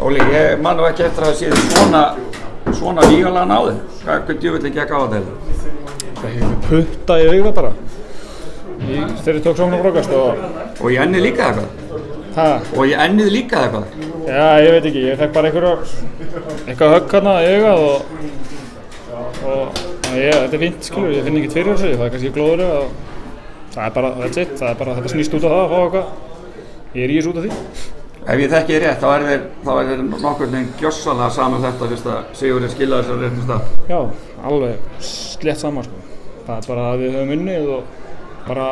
Óli, ég man nú ekki eftir að það séð svona vígalega náði. Hvað djöfullin gekk á þetta? Það er ekki putta í auga bara. Þegar ég tók sóknarfrákast Og í ennið líka eitthvað? Hæ? Og í ennið líka eitthvað? Já, ég veit ekki, ég fekk bara eitthvað högg hérna í augað og þetta er fínt, skilur, ég finn ekkert fyrir þessu, það er kannski glóður og það er bara, that's it, það er bara þetta snýst út af það að fá eitthvað, ég er í þessu út af því. Ef ég þekki þér rétt, þá er þér nokkurn veginn gjörsamlega saman þetta fyrst að Sigurður skilaði sér á réttum stað. Já, alveg slétt saman sko. Það er bara að við höfum unnið og bara,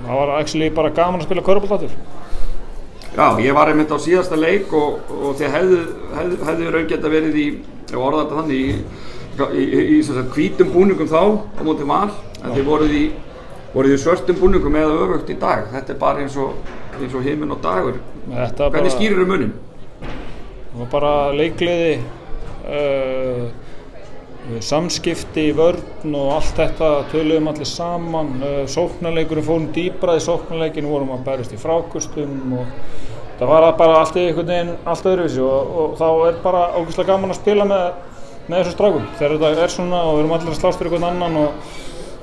það var actually bara gaman að spila körfubolta aftur. Já, ég var einmitt á síðasta leik og þið hefðu raun geta verið í, ég orða þetta þannig, í hvítum búningum þá á móti Val, en þið voruð í svörtum búningum eða öfugt í dag. Þetta er bara eins og himinn og dagur. Hvernig skýrir munin? Það var bara leikgleði, samskipti í vörn og allt þetta, töluðum allir saman, sóknarleikurinn fórum dýpra í sóknarleikinn, vorum að berjast í frákustum og það var bara allt einhvern veginn allt öðruvísi og þá er bara ógeðslega gaman að spila með þessum strákum. Þegar þetta er svona og við erum allir að slást fyrir einhvern annan og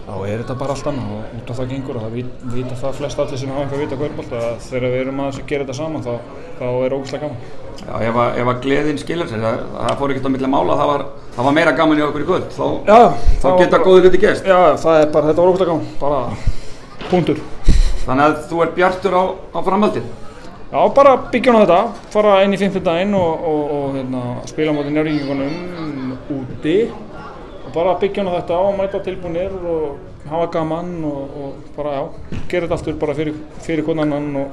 þá er þetta bara allt annað og út af það gengur og það vita það flest allir sem hafa eitthvað að vita körfubolta að þegar við erum aðeins að gera þetta saman þá er ógeðslega gaman. Já, ef að gleðin skilar sér, það fór ekkert á milli mála, það var meira gaman í okkur í kvöld, þá geta góðir hluti gerst. Já, þetta var ógeðslega gaman, bara punktur. Þannig að þú ert bjartur á framhaldið? Já, bara byggja á þetta, fara inn í 5. daginn og spila á móti Njarðvíkingunum úti og bara byggja á þetta og mæta tilbúnir og hafa gaman og bara, já, gera þetta aftur bara fyrir hvern annan og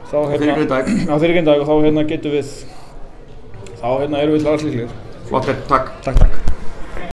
þá fyrir Grindavík og þá getum við, þá erum við alls líklegir. Flott, takk. Takk.